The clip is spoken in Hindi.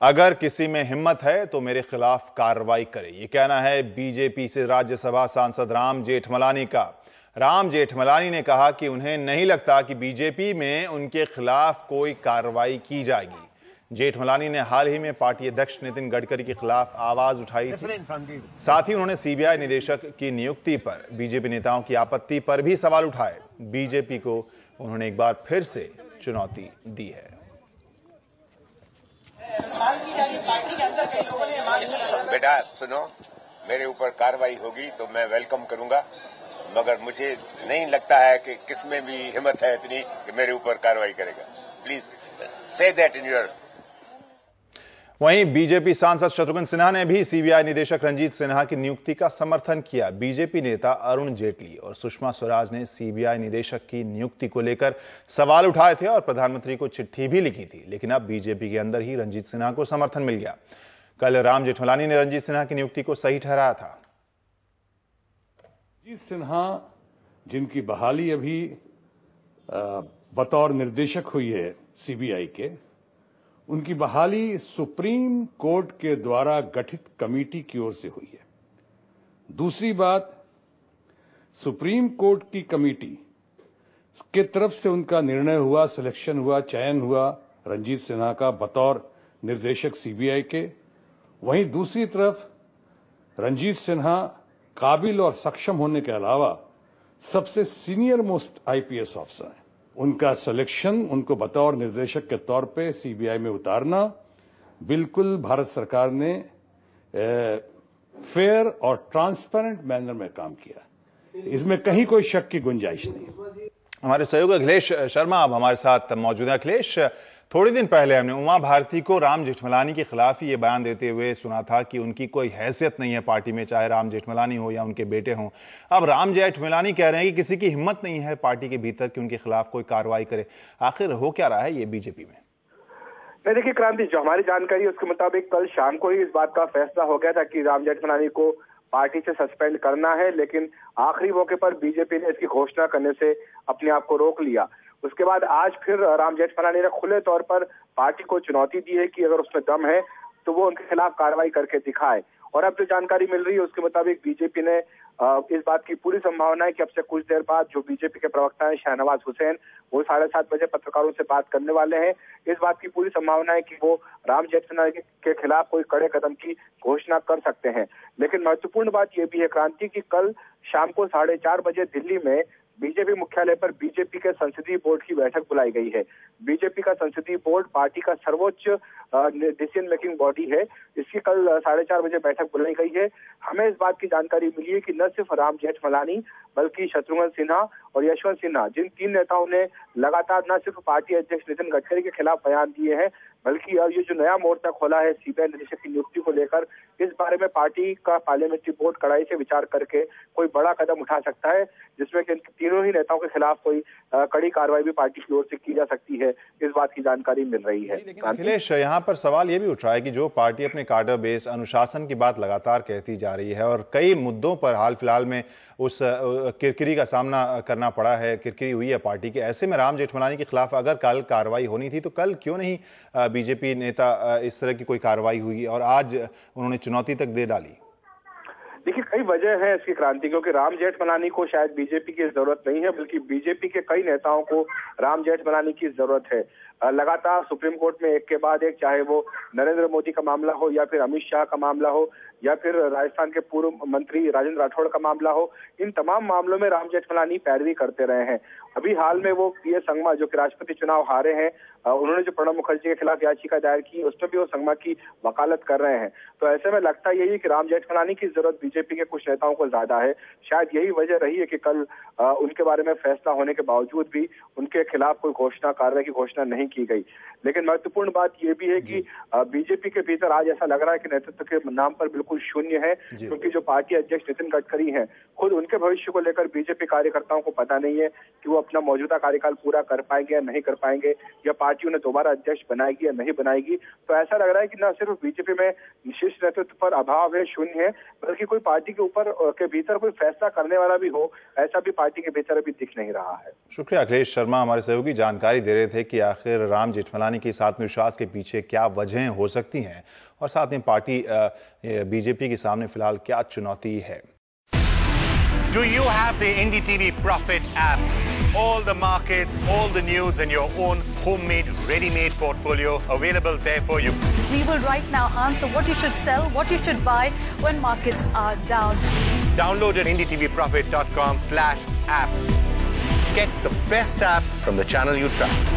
अगर किसी में हिम्मत है तो मेरे खिलाफ कार्रवाई करे। ये कहना है बीजेपी से राज्यसभा सांसद राम जेठमलानी का। राम जेठमलानी ने कहा कि उन्हें नहीं लगता कि बीजेपी में उनके खिलाफ कोई कार्रवाई की जाएगी। जेठमलानी ने हाल ही में पार्टी अध्यक्ष नितिन गडकरी के खिलाफ आवाज उठाई थी। साथ ही उन्होंने सीबीआई निदेशक की नियुक्ति पर बीजेपी नेताओं की आपत्ति पर भी सवाल उठाए। बीजेपी को उन्होंने एक बार फिर से चुनौती दी है। बेटा सुनो, मेरे ऊपर कार्रवाई होगी तो मैं वेलकम करूंगा, मगर मुझे नहीं लगता है कि किसमें भी हिम्मत है इतनी कि मेरे ऊपर कार्रवाई करेगा। Please say that in your. वहीं बीजेपी सांसद शत्रुघ्न सिन्हा ने भी सीबीआई निदेशक रंजीत सिन्हा की नियुक्ति का समर्थन किया। बीजेपी नेता अरुण जेटली और सुषमा स्वराज ने सीबीआई निदेशक की नियुक्ति को लेकर सवाल उठाए थे और प्रधानमंत्री को चिट्ठी भी लिखी थी, लेकिन अब बीजेपी के अंदर ही रंजीत सिन्हा को समर्थन मिल गया। कल राम जेठमलानी ने रंजीत सिन्हा की नियुक्ति को सही ठहराया था। रंजीत सिन्हा जिनकी बहाली अभी बतौर निर्देशक हुई है सीबीआई के, उनकी बहाली सुप्रीम कोर्ट के द्वारा गठित कमेटी की ओर से हुई है। दूसरी बात, सुप्रीम कोर्ट की कमेटी के तरफ से उनका निर्णय हुआ, सिलेक्शन हुआ, चयन हुआ रंजीत सिन्हा का बतौर निर्देशक सीबीआई के। वहीं दूसरी तरफ रंजीत सिन्हा काबिल और सक्षम होने के अलावा सबसे सीनियर मोस्ट आईपीएस ऑफिसर हैं। उनका सिलेक्शन, उनको बतौर निर्देशक के तौर पे सीबीआई में उतारना, बिल्कुल भारत सरकार ने फेयर और ट्रांसपेरेंट मैनर में काम किया। इसमें कहीं कोई शक की गुंजाइश नहीं। हमारे सहयोगी अखिलेश शर्मा अब हमारे साथ मौजूद है। अखिलेश, थोड़े दिन पहले हमने उमा भारती को राम जेठमलानी के खिलाफ ही ये बयान देते हुए सुना था कि उनकी कोई हैसियत नहीं है पार्टी में, चाहे राम जेठमलानी हो या उनके बेटे हों। अब राम जेठमलानी कह रहे हैं कि किसी की हिम्मत नहीं है पार्टी के भीतर कि उनके खिलाफ कोई कार्रवाई करे। आखिर हो क्या रहा है ये बीजेपी में? नहीं, देखिए क्रांति, जो हमारी जानकारी है उसके मुताबिक कल शाम को ही इस बात का फैसला हो गया था कि राम जेठमलानी को पार्टी से सस्पेंड करना है, लेकिन आखिरी मौके पर बीजेपी ने इसकी घोषणा करने से अपने आप को रोक लिया। उसके बाद आज फिर राम जेठमलानी ने खुले तौर पर पार्टी को चुनौती दी है कि अगर उसमें दम है तो वो उनके खिलाफ कार्रवाई करके दिखाए। और अब जो जानकारी मिल रही है उसके मुताबिक बीजेपी ने इस बात की पूरी संभावना है कि अब से कुछ देर बाद जो बीजेपी के प्रवक्ता हैं शाहनवाज हुसैन, वो 7:30 बजे पत्रकारों से बात करने वाले हैं। इस बात की पूरी संभावना है कि वो राम जेठमलानी के खिलाफ कोई कड़े कदम की घोषणा कर सकते हैं। लेकिन महत्वपूर्ण बात यह भी है क्रांति की कल शाम को 4:30 बजे दिल्ली में बीजेपी मुख्यालय पर बीजेपी के संसदीय बोर्ड की बैठक बुलाई गई है। बीजेपी का संसदीय बोर्ड पार्टी का सर्वोच्च डिसीजन मेकिंग बॉडी है। इसकी कल 4:30 बजे बैठक बुलाई गई है। हमें इस बात की जानकारी मिली है कि न सिर्फ राम जेठमलानी बल्कि शत्रुघ्न सिन्हा और यशवंत सिन्हा, जिन 3 नेताओं ने लगातार न सिर्फ पार्टी अध्यक्ष नितिन गडकरी के खिलाफ बयान दिए हैं, बल्कि अब ये जो नया मोर्चा खोला है सीबीआई निदेशक की नियुक्ति को लेकर, इस बारे में पार्टी का पार्लियामेंट्री बोर्ड कड़ाई से विचार करके कोई बड़ा कदम उठा सकता है, जिसमें कि तीनों ही नेताओं के खिलाफ कोई कड़ी कार्रवाई भी पार्टी की ओर से की जा सकती है। इस बात की जानकारी मिल रही है। लेकिन अखिलेश, यहाँ पर सवाल ये भी उठ रहा है कि जो पार्टी अपने कार्डर बेस अनुशासन की बात लगातार कहती जा रही है और कई मुद्दों पर हाल फिलहाल में उस किरकिरी का सामना करना पड़ा है, किरकिरी हुई है पार्टी के, ऐसे में राम जेठमलानी के खिलाफ अगर कल कार्रवाई होनी थी तो कल क्यों नहीं बीजेपी नेता इस तरह की कोई कार्रवाई हुई और आज उन्होंने चुनौती तक दे डाली? देखिए, कई वजह है इसकी क्रांति, क्योंकि राम जेठमलानी को शायद बीजेपी की जरूरत नहीं है, बल्कि बीजेपी के कई नेताओं को राम जेठमलानी की जरूरत है। लगातार सुप्रीम कोर्ट में एक के बाद एक, चाहे वो नरेंद्र मोदी का मामला हो या फिर अमित शाह का मामला हो या फिर राजस्थान के पूर्व मंत्री राजेंद्र राठौड़ का मामला हो, इन तमाम मामलों में राम जेठमलानी पैरवी करते रहे हैं। अभी हाल में वो पीए संगमा, जो कि राष्ट्रपति चुनाव हारे हैं, उन्होंने जो प्रणब मुखर्जी के खिलाफ याचिका दायर की, उसमें भी वो संगमा की वकालत कर रहे हैं। तो ऐसे में लगता यही है कि राम जेठमलानी की जरूरत बीजेपी के कुछ नेताओं को ज्यादा है। शायद यही वजह रही है कि कल उनके बारे में फैसला होने के बावजूद भी उनके खिलाफ कोई कार्रवाई की घोषणा नहीं की गई। लेकिन महत्वपूर्ण बात यह भी है कि बीजेपी के भीतर आज ऐसा लग रहा है कि नेतृत्व के नाम पर बिल्कुल शून्य है, क्योंकि जो पार्टी अध्यक्ष नितिन गडकरी हैं, खुद उनके भविष्य को लेकर बीजेपी कार्यकर्ताओं को पता नहीं है कि वो अपना मौजूदा कार्यकाल पूरा कर पाएंगे या नहीं कर पाएंगे, या पार्टी उन्हें दोबारा अध्यक्ष बनाएगी या नहीं बनाएगी। तो ऐसा लग रहा है कि न सिर्फ बीजेपी में शीर्ष नेतृत्व पर अभाव है, शून्य है, बल्कि कोई पार्टी पार्टी के ऊपर के भीतर कोई फैसला करने वाला भी हो, ऐसा भी पार्टी के भीतर अभी दिख नहीं रहा है। शुक्रिया अखिलेश शर्मा, हमारे सहयोगी जानकारी दे रहे थे कि आखिर राम जेठमलानी के इस आत्मविश्वास के पीछे क्या वजहें हो सकती हैं और साथ में पार्टी बीजेपी के सामने फिलहाल क्या चुनौती है। Do you have the NDTV Profit app? All the markets, all the news in your own homemade, ready-made portfolio available there for you. We will right now answer what you should sell, what you should buy when markets are down. Download at ndtvprofit.com/apps. Get the best app from the channel you trust.